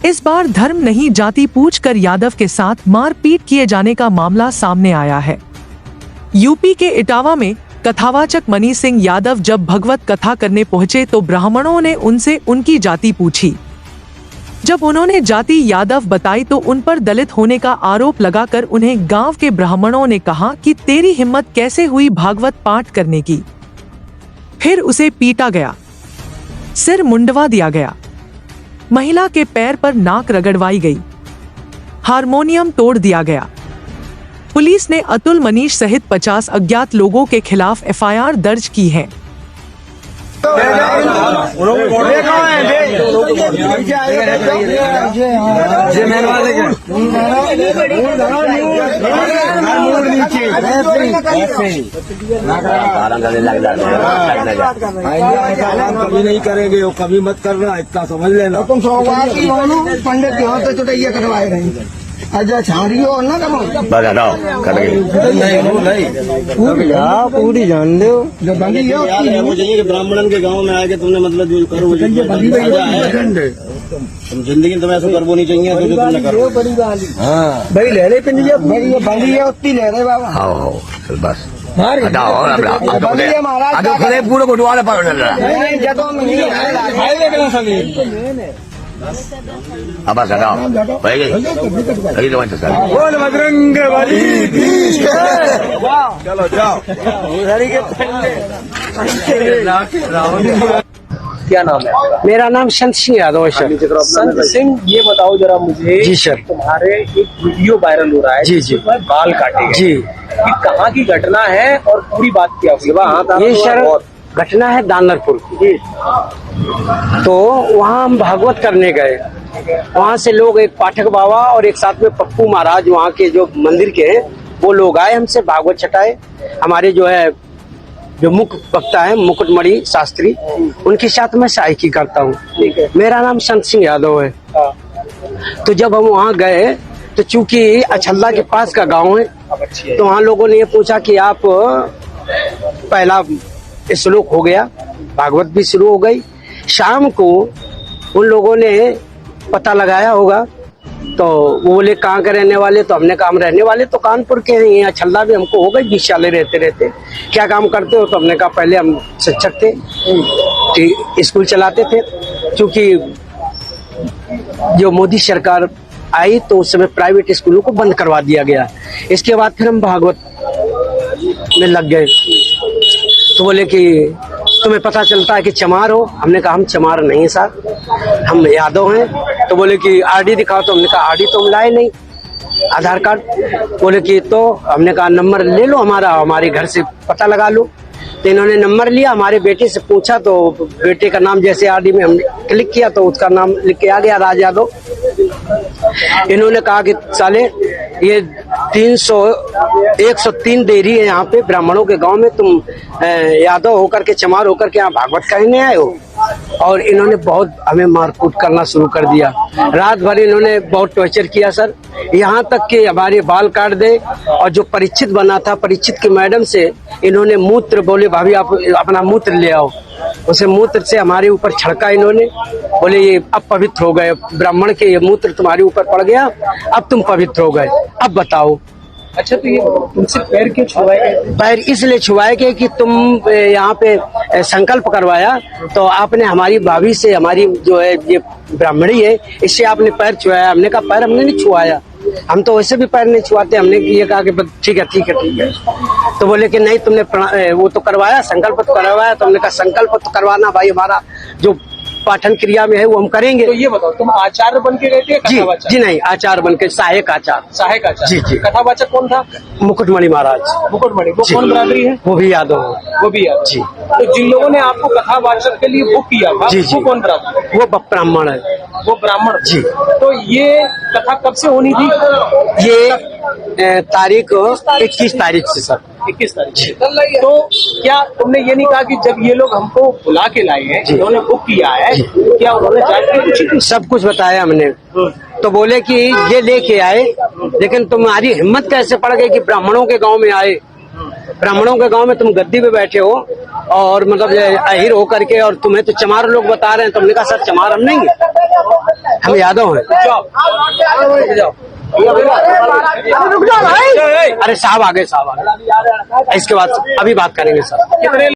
इस बार धर्म नहीं जाति पूछकर यादव के साथ मारपीट किए जाने का मामला सामने आया है। यूपी के इटावा में कथावाचक मनी सिंह यादव जब भगवत कथा करने पहुंचे तो ब्राह्मणों ने उनसे उनकी जाति पूछी। जब उन्होंने जाति यादव बताई तो उन पर दलित होने का आरोप लगाकर उन्हें गांव के ब्राह्मणों ने कहा कि तेरी हिम्मत कैसे हुई भागवत पाठ करने की। फिर उसे पीटा गया, सिर मुंडवा दिया गया, महिला के पैर पर नाक रगड़वाई गई, हारमोनियम तोड़ दिया गया। पुलिस ने अतुल मनीष सहित 50 अज्ञात लोगों के खिलाफ एफआईआर दर्ज की है। कभी नहीं करेंगे, वो कभी मत करना, इतना समझ लेना। तुम पंडित के हाथ से चुटैया करवाए रहे। अच्छा छाड़ी हो ना पूरी जान दो जो बंदी है ब्राह्मणन के गांव में आके तुमने मतलब जो करो तुम जिंदगी तुम्हें ऐसा करबो नहीं चाहिए तो जो तुमने करो भाई ले ले पिंडिया भाई ये बंदी है उतनी ले रहे बाबा। हाँ बस पूरे गुटवाले अब चलो जाओ। क्या नाम है? मेरा नाम संत सिंह यादव है सर। संत सिंह, ये बताओ जरा मुझे। जी सर। तुम्हारे एक वीडियो वायरल हो रहा है। जी जी। बाल काटे गए। जी। ये कहाँ की घटना है और पूरी बात क्या हुई? ये सर घटना है दानरपुर की। तो वहाँ हम भागवत करने गए। वहाँ से लोग, एक पाठक बाबा और एक साथ में पप्पू महाराज वहाँ के जो मंदिर के हैं, वो लोग आए हमसे भागवत छटाए। हमारे जो है जो मुख्य वक्ता है मुकुटमणि शास्त्री, उनके साथ मैं सहायकी करता हूँ। मेरा नाम संत सिंह यादव है। तो जब हम वहाँ गए तो चूंकि अछल्ला के पास का गांव है, तो वहाँ लोगों ने ये पूछा कि आप पहला श्लोक हो गया, भागवत भी शुरू हो गई। शाम को उन लोगों ने पता लगाया होगा, तो वो बोले कहाँ के रहने वाले? तो हमने कहा हम रहने वाले तो कानपुर के हैं, यहाँ छल्ला भी हमको हो गई 20 साल रहते रहते। क्या काम करते हो? तो हमने कहा पहले हम शिक्षक थे, स्कूल चलाते थे। क्योंकि जो मोदी सरकार आई तो उस समय प्राइवेट स्कूलों को बंद करवा दिया गया। इसके बाद फिर हम भागवत में लग गए। तो बोले कि तुम्हें पता चलता है कि चमार हो? हमने कहा हम चमार नहीं साहब, हम यादव हैं। तो बोले कि आरडी दिखाओ। तो हमने कहा आरडी तो हम लाए नहीं, आधार कार्ड। बोले कि तो हमने कहा नंबर ले लो हमारा, हमारे घर से पता लगा लो। तो इन्होंने नंबर लिया, हमारे बेटे से पूछा तो बेटे का नाम जैसे आरडी में हमने क्लिक किया तो उसका नाम लिख के आ गया, राज यादव। इन्होंने कहा कि साले ये 103 देरी है यहाँ पे ब्राह्मणों के गांव में, तुम यादव होकर के चमार होकर के यहाँ भागवत कहने आए हो। और इन्होंने बहुत हमें मारकूट करना शुरू कर दिया। रात भर इन्होंने बहुत टॉर्चर किया सर, यहाँ तक कि हमारे बाल काट दे। और जो परीक्षित बना था, परीक्षित के मैडम से इन्होंने मूत्र, बोले भाभी आप अपना मूत्र ले आओ, उसे मूत्र से हमारे ऊपर छिड़का इन्होंने। बोले ये अब पवित्र हो गए, ब्राह्मण के ये मूत्र तुम्हारे ऊपर पड़ गया, अब तुम पवित्र हो गए, अब बताओ। अच्छा, तो ये तुमसे पैर क्यों छुआए? पैर इसलिए छुआए गए कि तुम यहाँ पे संकल्प करवाया, तो आपने हमारी भाभी से, हमारी जो है ये ब्राह्मणी है, इससे आपने पैर छुआया। हमने कहा पैर हमने नहीं छुआया, हम तो वैसे भी पैर नहीं छुआते। हमने ये कहा कि ठीक है ठीक है ठीक है। तो बोले कि नहीं तुमने वो तो करवाया, संकल्प तो करवाया। तो हमने कहा संकल्प तो करवाना भाई, हमारा जो पाठन क्रिया में है वो हम करेंगे। तो ये बताओ, तुम आचार्य बन के गए थे? जी नहीं, आचार्य बन के, सहायक आचार्य। सहायक आचार्य। जी जी। कथावाचक कौन था? मुकुटमणि महाराज। मुकुटमणि, वो कौन बरादरी है? वो भी यादव। वो भी यादव। जी। तो जिन लोगों ने आपको कथावाचक के लिए बुक किया था, वो कौन बरादरी? वो ब्राह्मण है। वो ब्राह्मण? जी। तो ये कथा कब से होनी थी? ये तारीख 21 तारीख से सर। 21 तारीख। तो क्या तुमने ये नहीं कहा कि जब ये लोग हमको बुला के लाए हैं, इन्होंने बुक किया है, क्या उन्होंने जाके सब कुछ बताया हमने? तो बोले कि ये लेके आए, लेकिन तुम्हारी हिम्मत कैसे पड़ गई कि ब्राह्मणों के गांव में आए? ब्राह्मणों के गांव में तुम गद्दी पे बैठे हो और मतलब अहिर होकर के, और तुम्हें तो चमार लोग बता रहे हैं। तुमने कहा सर चमार हम नहीं है। हम यादव हैं। अरे साहब आगे, इसके बाद अभी बात करेंगे सर।